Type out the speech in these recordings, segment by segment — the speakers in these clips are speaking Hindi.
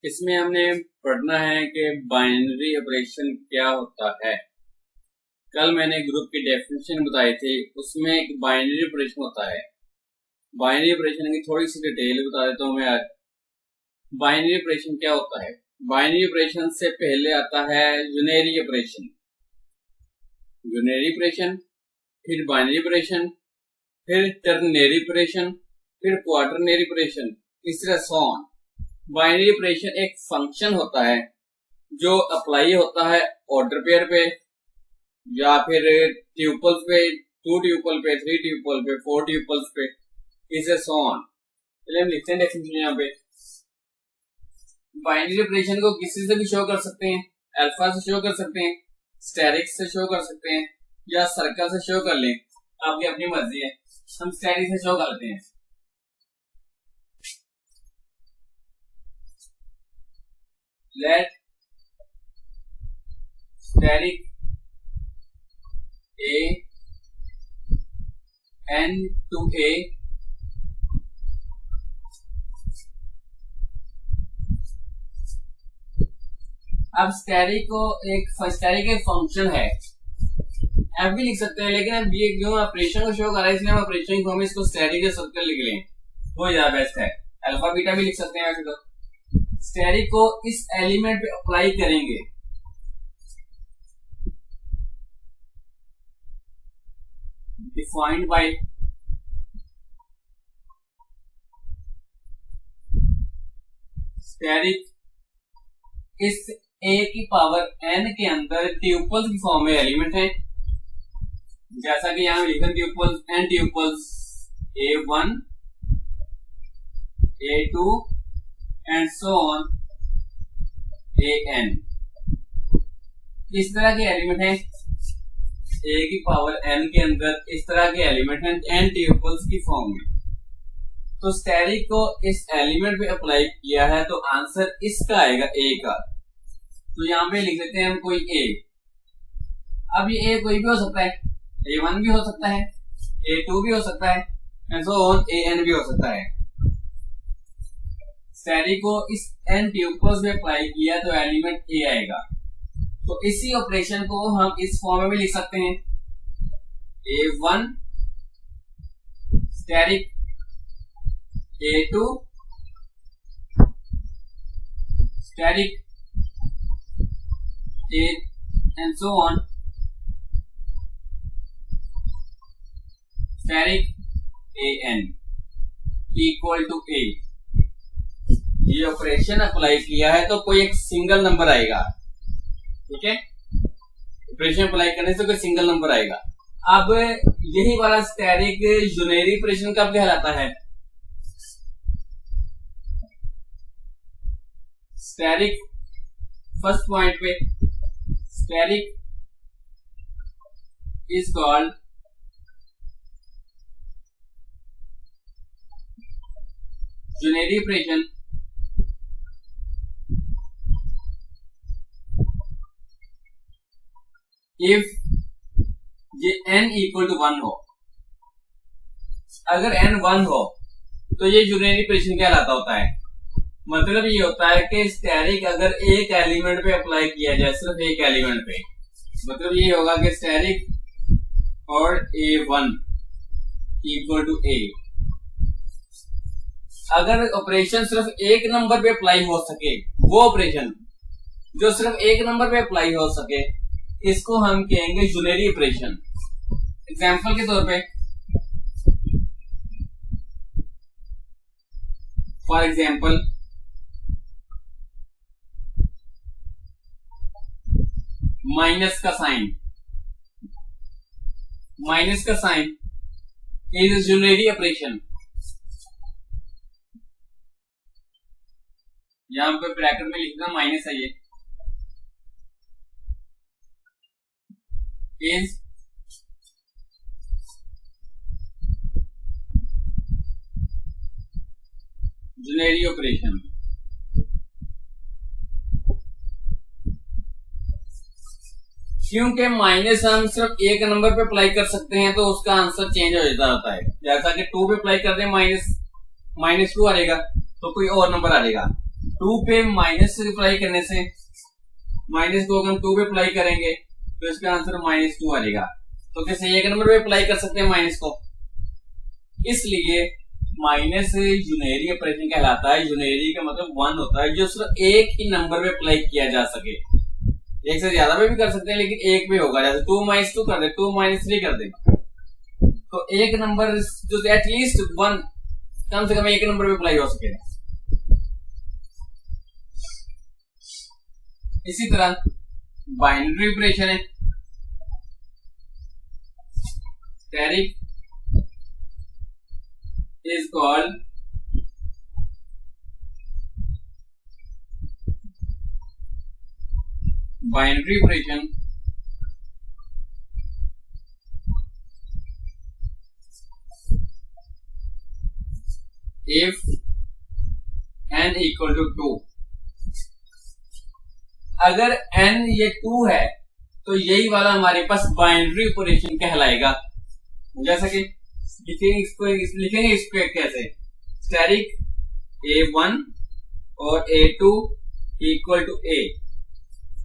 इसमें हमने पढ़ना है कि बाइनरी ऑपरेशन क्या होता है। कल मैंने ग्रुप की डेफिनेशन बताई थी, उसमें एक बाइनरी ऑपरेशन होता है। बाइनरी ऑपरेशन की थोड़ी सी डिटेल बता देता हूँ मैं आज। बाइनरी ऑपरेशन क्या होता है? बाइनरी ऑपरेशन से पहले आता है यूनरी ऑपरेशन, यूनरी ऑपरेशन, फिर बाइनरी ऑपरेशन, फिर टर्नरी ऑपरेशन, फिर क्वार्टरनरी ऑपरेशन, इस तरह सो ऑन। बाइनरी ऑपरेशन एक फंक्शन होता है जो अप्लाई होता है ऑर्डर पेयर पे या फिर ट्यूपल्स पे, 2 ट्यूपल पे, 3 ट्यूपल पे, 4 ट्यूपल्स पे, इसे सो ऑन। चलिए हम लिखते हैं डेफिनेशन यहाँ पे। बाइनरी ऑपरेशन को किसी से भी शो कर सकते हैं, अल्फा से शो कर सकते हैं, स्टेरिक से शो कर सकते हैं या सर्कल से शो कर लें, आपकी अपनी मर्जी है। हम स्टेरिक से शो करते हैं। Let steric A N to A अब स्टेरिक को एक फंक्शन है, एफ भी लिख सकते हैं, लेकिन अब ये क्यों ऑपरेशन को शो कर रहा है इसलिए हम ऑपरेशन की फॉर्म में इसको स्टेरिक या सर्कल लिख लें, वो ज्यादा बेस्ट है। अल्फा बीटा भी लिख सकते हैं वैसे तो। स्टेरिक को इस एलिमेंट पे अप्लाई करेंगे, डिफाइंड बाय स्टेरिक इस a की पावर n के अंदर ट्यूपल्स की फॉर्म में एलिमेंट है, जैसा कि यहां लिखा tuples n tuples a1 a2 and so on an। इस तरह के एलिमेंट हैं a की पावर n के अंदर, इस तरह के एलिमेंट हैं n ट्यूपल्स की फॉर्म में। तो स्टेरिक को इस एलिमेंट पे अप्लाई किया है तो आंसर इसका आएगा a का। तो यहां पे लिख लेते हैं हम कोई a। अब ये a कोई भी हो सकता है, a1 भी हो सकता है, a2 भी हो सकता है एंड सो ऑन an भी हो सकता है। स्टेरिक को इस n ट्यूपल्स में अप्लाई किया तो एलिमेंट a आएगा। तो इसी ऑपरेशन को हम इस फॉर्म में भी लिख सकते हैं, a1 asterisk a2 asterisk a and so on steric an equal to a। ये ऑपरेशन अप्लाई किया है तो कोई एक सिंगल नंबर आएगा, ठीक है। ऑपरेशन अप्लाई करने से कोई सिंगल नंबर आएगा। अब यही वाला स्टेरिक यूनरी ऑपरेशन कब कहलाता है? स्टेरिक फर्स्ट पॉइंट पे steric is called unary operation if ये n equal to 1 हो। अगर n 1 हो तो ये यूनरी ऑपरेशन कहलाता होता है। मतलब ये होता है कि स्टेरिक अगर एक एलिमेंट पे अप्लाई किया जाए, सिर्फ एक एलिमेंट पे, मतलब ये होगा कि स्टेरिक और a1 इक्वल टू a। अगर ऑपरेशन सिर्फ एक नंबर पे अप्लाई हो सके, वो ऑपरेशन जो सिर्फ एक नंबर पे अप्लाई हो सके, इसको हम कहेंगे यूनरी ऑपरेशन। एग्जांपल के तौर पे, फॉर एग्जांपल माइनस का साइन इज यूनरी ऑपरेशन। यहां पे ब्रैकेट में लिखना माइनस है, ये इज यूनरी ऑपरेशन। क्योंकि माइनस हम सिर्फ एक नंबर पे अप्लाई कर सकते हैं तो उसका आंसर चेंज हो जाता होता है। जैसा कि 2 पे अप्लाई करते हैं माइनस -2 आ जाएगा तो कोई और नंबर आ जाएगा, 2 पे माइनस से अप्लाई करने से, माइनस को अगर हम 2 पे अप्लाई करेंगे तो इसका आंसर -2 आ जाएगा। तो कैसे एक नंबर पे अप्लाई कर सकते हैं माइनस को, इसलिए माइनस यूनरी ऑपरेशन कहलाता है। यूनरी का मतलब 1 होता है, जो सिर्फ एक ही नंबर पे अप्लाई किया जा सके। एक से ज्यादा पे भी कर सकते हैं लेकिन एक पे होगा, जैसे 2 - 2 कर दे, 2 - 3 कर दे, तो एक नंबर जो एटलीस्ट 1 कम से कम एक नंबर पे अप्लाई हो सके। इसी तरह बाइनरी ऑपरेशन है, steric is called binary operation if n equal to 2। अगर n ये 2 है तो यही वाला हमारे पास बाइनरी ऑपरेशन कहलाएगा। जैसा कि लिखेंगे इसको कैसे, स्टेरिक A1 और A2 इक्वल टू A।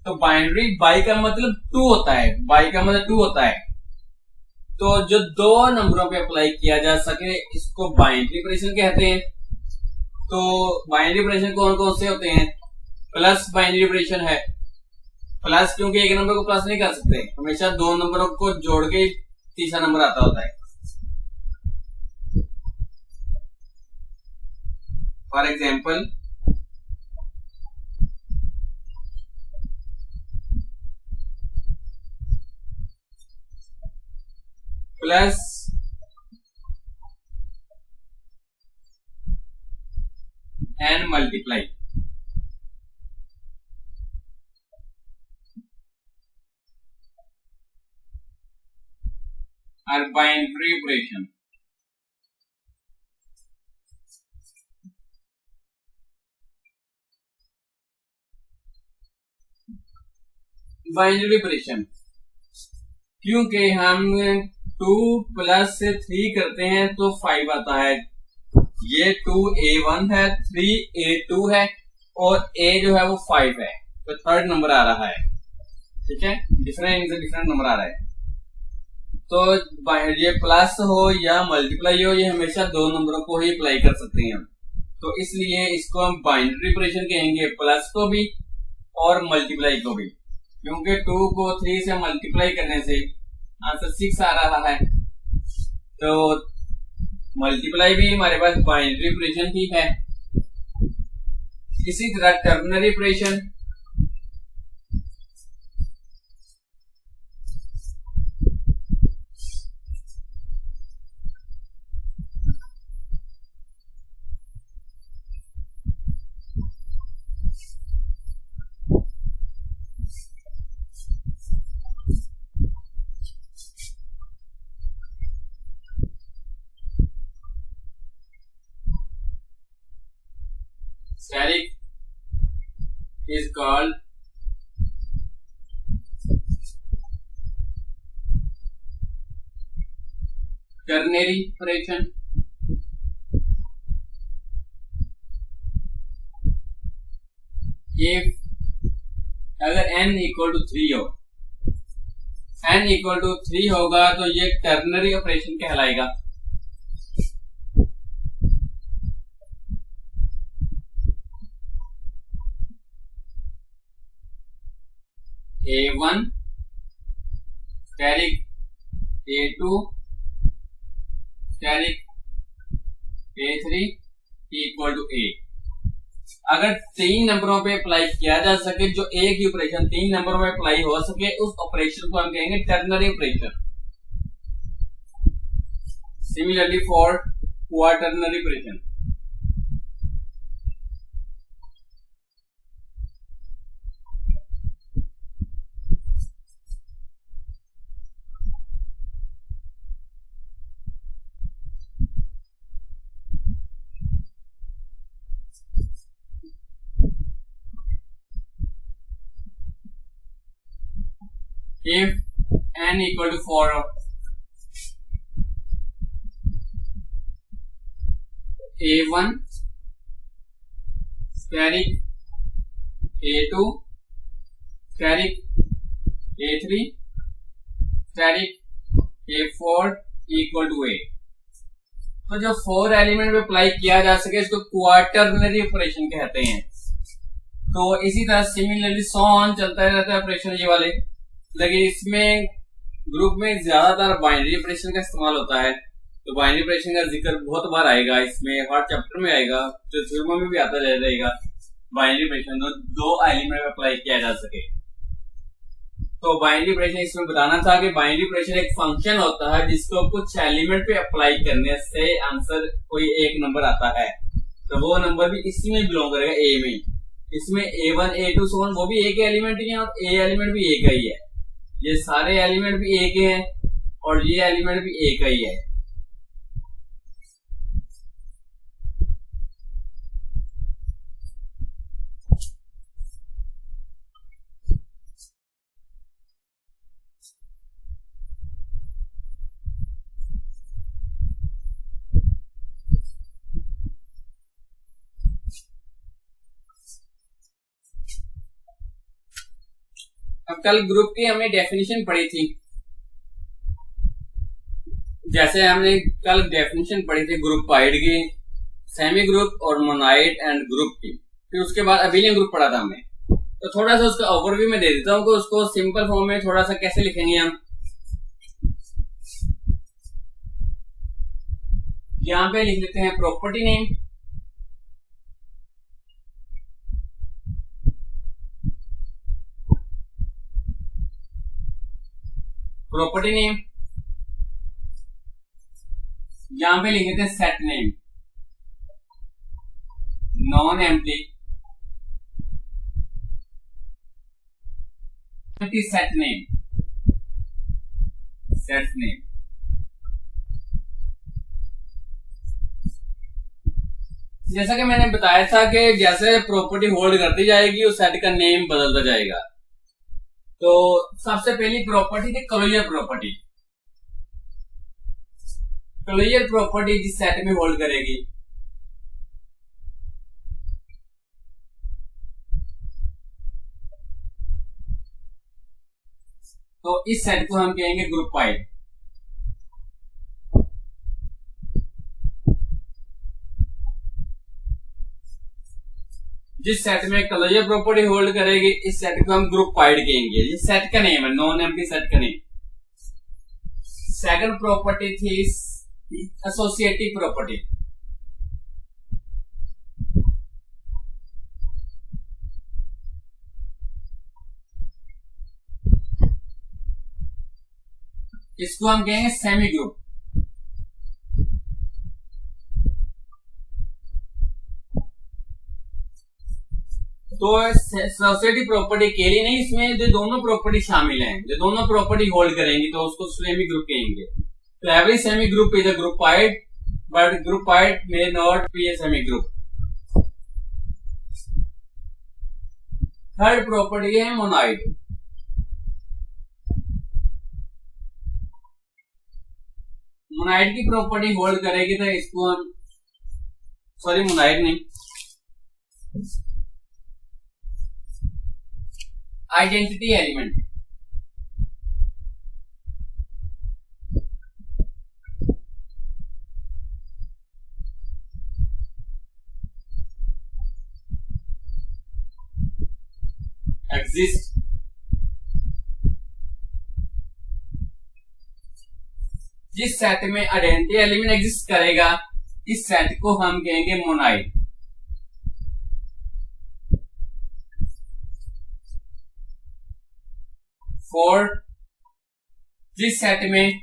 तो बाइनरी बाई का मतलब 2 होता है, बाई का मतलब 2 होता है, तो जो दो नंबरों पे अप्लाई किया जा सके इसको बाइनरी ऑपरेशन कहते हैं। तो बाइनरी ऑपरेशन कौन कौन से होते हैं, प्लस बाइनरी ऑपरेशन है, प्लस क्योंकि एक नंबर को प्लस नहीं कर सकते, हमेशा दो नंबरों को जोड़ के तीसरा नंबर आता होता है। For example plus and multiply, और बाइनरी ऑपरेशन। बाइनरी ऑपरेशन क्योंकि हम 2 + 3 करते हैं तो 5 आता है, ये 2A1 है, 3A2 है और A जो है वो 5 है, तो थर्ड नंबर आ रहा है। ठीक है, डिफरेंट नंबर आ रहा है। तो ये प्लस हो या मल्टीप्लाई हो, ये हमेशा दो नंबरों को ही अप्लाई कर सकते हैं हम, तो इसलिए इसको हम बाइनरी ऑपरेशन कहेंगे, प्लस को भी और मल्टीप्लाई को भी, क्योंकि 2 को 3 से मल्टीप्लाई करने से आंसर 6 आ रहा है, तो मल्टीप्लाई भी हमारे पास बाइनरी ऑपरेशन ही है। इसी तरह ternary operation, steric is called ternary operation if अगर n = 3 हो, n = 3 होगा तो ये टर्नरी ऑपरेशन कहलाएगा। A1 asterisk, A2 asterisk, A3 equal to A। अगर 3 नंबरों पे अप्लाई किया जा सके, जो एक ही ऑपरेशन 3 नंबरों में अप्लाई हो सके, उस ऑपरेशन को हम कहेंगे ternary operation. Similarly for quaternary operation, if n = 4 of A1 steric, A2 asterisk A3 asterisk A4 equal to A। तो जो 4 एलिमेंट पे अप्लाई किया जा सके इसको क्वार्टरनरी ऑपरेशन कहते हैं। तो इसी तरह सिमिलरली सो ऑन चलता रहता है ऑपरेशन ये वाले, लेकिन इसमें ग्रुप में ज्यादातर बाइनरी ऑपरेशन का इस्तेमाल होता है। तो बाइनरी ऑपरेशन का जिक्र बहुत बार आएगा, इसमें हर चैप्टर में आएगा, तो फिल्मों में भी आता रहेगा। बाइनरी ऑपरेशन दो एलिमेंट में अप्लाई किया जा सके। तो बाइनरी ऑपरेशन इसमें बताना था कि बाइनरी ऑपरेशन एक फंक्शन होता है जिसको कुछ एलिमेंट पे अप्लाई करने से आंसर कोई एक नंबर आता है, तो वो नंबर भी इसी में बिलोंग करेगा, ए में। इसमें A1 A2 so on वो भी एक एलिमेंट ही है और A एलिमेंट भी एक ही है। ये सारे एलिमेंट भी एक ही हैं और ये एलिमेंट भी एक ही है। अब कल ग्रुप की हमने डेफिनेशन पढ़ी थी, जैसे हमने कल डेफिनेशन पढ़ी थी ग्रुपाइड की, सेमी ग्रुप और मोनाइड एंड ग्रुप की। फिर उसके बाद अबिलियन ग्रुप पढ़ा था हमने। तो थोड़ा सा उसका ओवरव्यू में दे देता हूँ कि उसको सिंपल फॉर्म में थोड़ा सा कैसे लिखेंगे हम। यहां पे लिख लेते हैं प्रॉपर्टी नेम, प्रॉपर्टी नेम, यहां पे लिख देते हैं set name, non empty set name, set name. जैसा कि मैंने बताया था कि जैसे प्रॉपर्टी होल्ड करती जाएगी उस सेट का नेम बदलता जाएगा। तो सबसे पहली प्रॉपर्टी थी क्लोजर प्रॉपर्टी। क्लोजर प्रॉपर्टी जिस सेट में होल्ड करेगी, तो इस सेट को हम कहेंगे ग्रुपाइड। जिस सेट में क्लोजर प्रॉपर्टी होल्ड करेगी इस सेट को हम ग्रुपाइड कहेंगे। ये सेट का नेम है, नॉन एम्प्टी सेट का नेम। सेकंड प्रॉपर्टी थी एसोसिएटिव प्रॉपर्टी। इसको हम कहेंगे सेमी ग्रुप। तो एसोसिएटिव प्रॉपर्टी के लिए नहीं, इसमें जो दोनों प्रॉपर्टी शामिल हैं, जो दोनों प्रॉपर्टी होल्ड करेंगी तो उसको सेमी ग्रुप कहेंगे। तो every semi group is a groupoid but groupoid may not be a semi group. Third property है मोनाइड। मोनाइड की प्रॉपर्टी होल्ड करेगी तो इसको हम मोनाइड नहीं, आइडेंटिटी एलिमेंट। एग्जिस्ट। जिस सेट में आइडेंटिटी एलिमेंट एग्जिस्ट करेगा इस सेट को हम कहेंगे मोनाइड। फोर्थ, जिस सेट में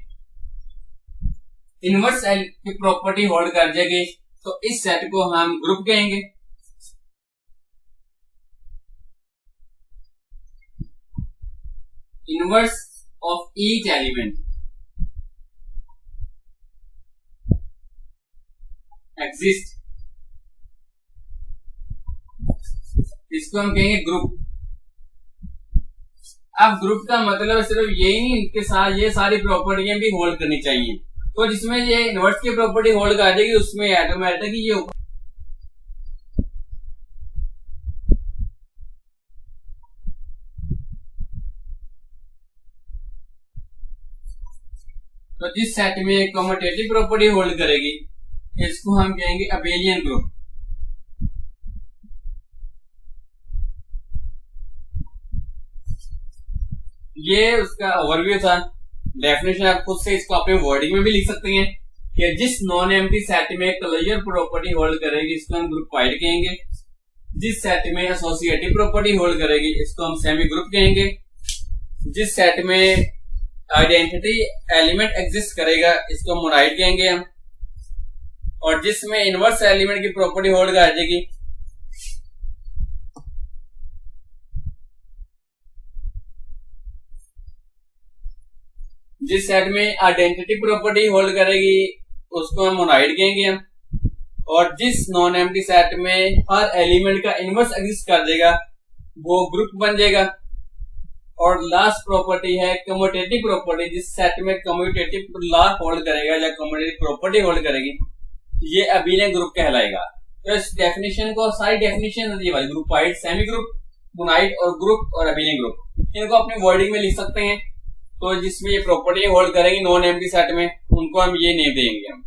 इनवर्स की प्रॉपर्टी होल्ड कर जाएगी तो इस सेट को हम ग्रुप कहेंगे। Inverse of each element exist, इसको हम कहेंगे ग्रुप। अब ग्रुप का मतलब सिर्फ यही नहीं कि ये सारी प्रॉपर्टियां भी होल्ड करनी चाहिए। तो जिसमें ये इनवर्स की प्रॉपर्टी होल्ड कर जाएगी उसमें ऑटोमेटिक ये तो जिस सेट में कम्यूटेटिव प्रॉपर्टी होल्ड करेगी इसको हम कहेंगे अबेलियन ग्रुप। ये उसका ओवरव्यू था। डेफिनेशन आप खुद से इसको अपने वर्डिंग में भी लिख सकते हैं कि जिस नॉन एम्प्टी सेट में क्लोजर प्रॉपर्टी होल्ड करेगी इसको हम ग्रुप वाइड कहेंगे। जिस सेट में एसोसिएटिव प्रॉपर्टी होल्ड करेगी इसको हम सेमी ग्रुप कहेंगे। जिस सेट में आइडेंटिटी एलिमेंट एग्जिस्ट करेगा इसको मोनाइड कहेंगे हम। और जिसमें इनवर्स एलिमेंट की प्रॉपर्टी होल्ड कर जाएगी जिस सेट में आइडेंटिटी प्रॉपर्टी होल्ड करेगी उसको हम मोनाइड कहेंगे हम। और जिस नॉन एम्प्टी सेट में हर एलिमेंट का इनवर्स एग्जिस्ट कर देगा वो ग्रुप बन जाएगा। और लास्ट प्रॉपर्टी है कम्यूटेटिव प्रॉपर्टी। जिस सेट में कम्यूटेटिव लॉ होल्ड करेगा या कम्यूटेटिव प्रॉपर्टी होल्ड करेगी ये अबेलियन ग्रुप कहलाएगा। तो इस डेफिनेशन को सारी डेफिनेशन ये वाली group wide, semi group, monoid और ग्रुप और अबेलियन ग्रुप इनको अपनी वर्डिंग में लिख सकते हैं। तो जिसमें ये प्रॉपर्टी होल्ड करेंगे नॉन एम्प्टी सेट में उनको हम ये नेम देंगे हम।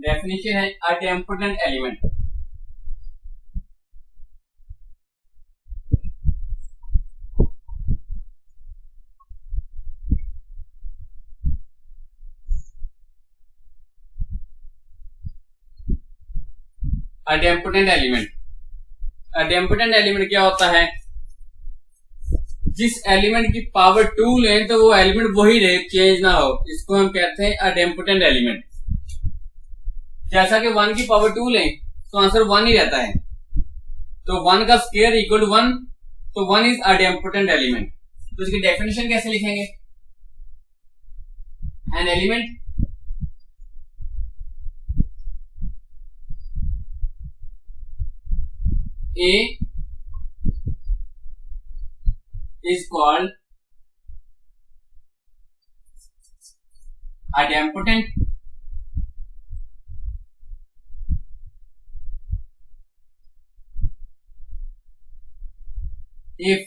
डेफिनेशन है idempotent element. Idempotent element, idempotent element क्या होता है? जिस एलिमेंट की पावर 2 लें तो वो एलिमेंट वही रहे, चेंज ना हो, इसको हम कहते हैं आइडेम्पोटेंट एलिमेंट। जैसा कि 1 की पावर 2 लें तो आंसर 1 ही रहता है, तो 1 का स्क्वायर इक्वल टू 1, तो 1 इज आइडेम्पोटेंट एलिमेंट। तो इसकी डेफिनेशन कैसे लिखेंगे? An element A is called idempotent if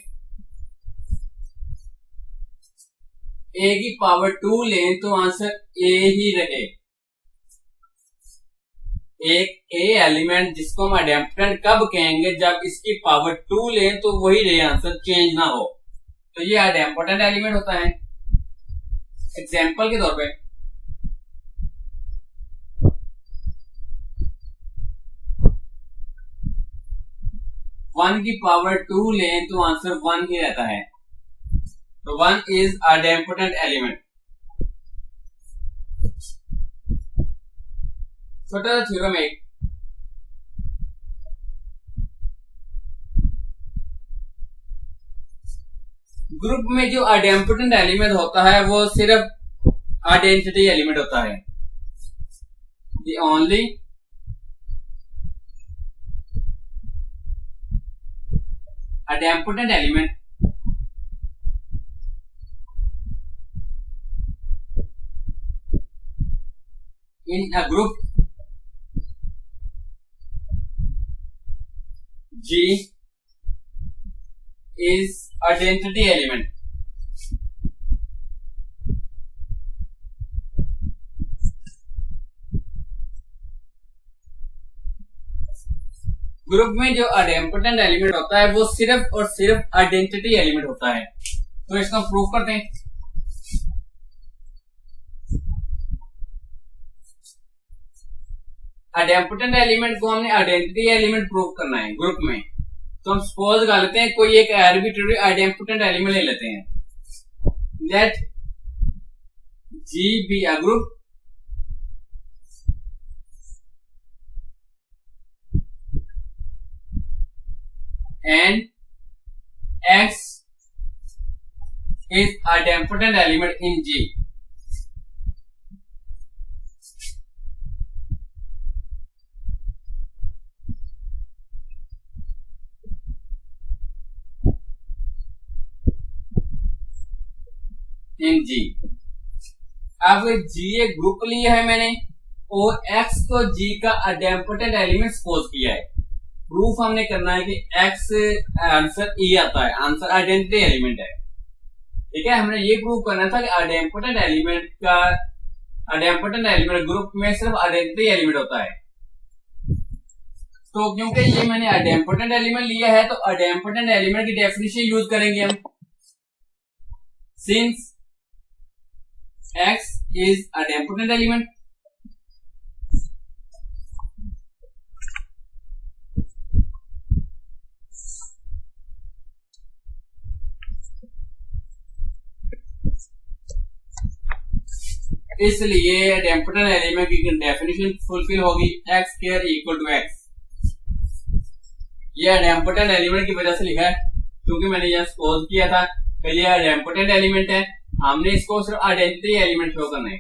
A की पावर 2 लें तो आंसर A ही रहे। एक ए एलिमेंट जिसको हम आइडेम्पोटेंट कब कहेंगे? जब इसकी पावर 2 लें तो वही रहे, आंसर चेंज ना हो, तो ये आइडेम्पोटेंट एलिमेंट होता है। एग्जांपल के तौर पे 1 की पावर 2 लें तो आंसर 1 ही रहता है, तो 1 इज आइडेम्पोटेंट एलिमेंट। छोटा सा थ्योरम एक, ग्रुप में जो आइडेम्पोटेंट एलिमेंट होता है वो सिर्फ आइडेंटिटी एलिमेंट होता है। The only idempotent element in a group G is identity element। Group में जो आइडेम्पोटेंट एलिमेंट होता है वो सिर्फ और सिर्फ आइडेंटिटी एलिमेंट होता है। तो इसका प्रूफ करते हैं। आइडेम्पोटेंट एलिमेंट को हमने आइडेंटिटी एलिमेंट प्रूव करना है ग्रुप में, तो हम सपोज कर लेते हैं कोई एक आर्बिट्रेरी आइडेम्पोटेंट एलिमेंट ले लेते हैं, let G be a group and X is a idempotent element in G. in G. अब G एक ग्रुप लिया है मैंने और X को G का आइडेम्पोटेंट एलिमेंट सपोज किया है। प्रूफ हमने करना है कि X आंसर E आता है, आंसर आइडेंटिटी एलिमेंट है। ठीक है, हमने ये प्रूव करना था कि आइडेम्पोटेंट एलिमेंट ग्रुप में सिर्फ आइडेंटिटी एलिमेंट होता है। तो क्योंकि ये मैंने आइडेम्पोटेंट एलिमेंट लिया है तो आइडेम्पोटेंट एलिमेंट की डेफिनेशन यूज करेंगे हम। Since X is idempotent element, इसलिए आइडेम्पोटेंट एलिमेंट की डेफिनेशन फुलफिल होगी x square equal to x। ये आइडेम्पोटेंट एलिमेंट की वजह से लिखा है क्योंकि मैंने यहां सपोज किया था कि ये आइडेम्पोटेंट एलिमेंट है, हमने इसको सिर्फ आइडेंटिटी एलिमेंट शो करना है।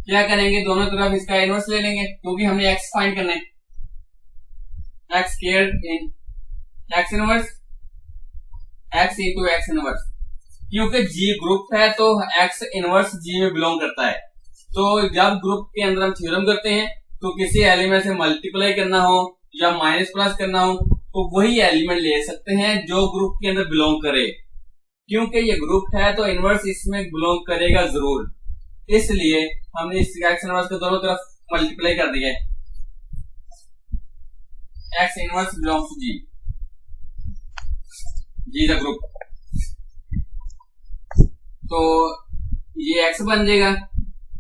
क्या करेंगे, दोनों तरफ इसका इनवर्स ले लेंगे क्योंकि हमने x फाइंड करना है, x स्क्वायर इन x inverse x into x inverse. क्योंकि G ग्रुप है तो X इनवर्स G में बिलोंग करता है। तो जब ग्रुप के अंदर हम थ्योरम करते हैं तो किसी एलिमेंट से मल्टीप्लाई करना हो या माइनस प्लस करना हो तो वही एलिमेंट ले सकते हैं जो ग्रुप के अंदर बिलोंग करे। क्योंकि ये ग्रुप है तो इनवर्स इसमें बिलोंग करेगा जरूर, इसलिए हमने इस X इनवर्स को दोनों तरफ मल्टीप्लाई कर दिया है। X inverse belongs to G, G the group. तो ये X बन जाएगा,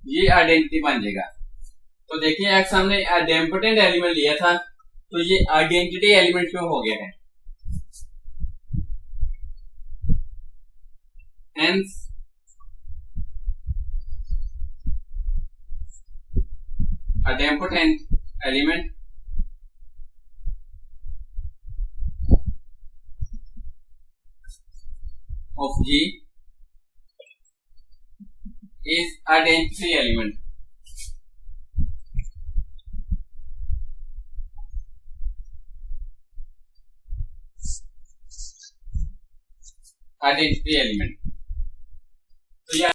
ये आइडेंटिटी बन जाएगा। तो देखिए X हमने आइडेम्पोटेंट एलिमेंट लिया था तो ये आइडेंटिटी एलिमेंट क्यों हो गया है। Hence idempotent element of G is identity element. Identity element.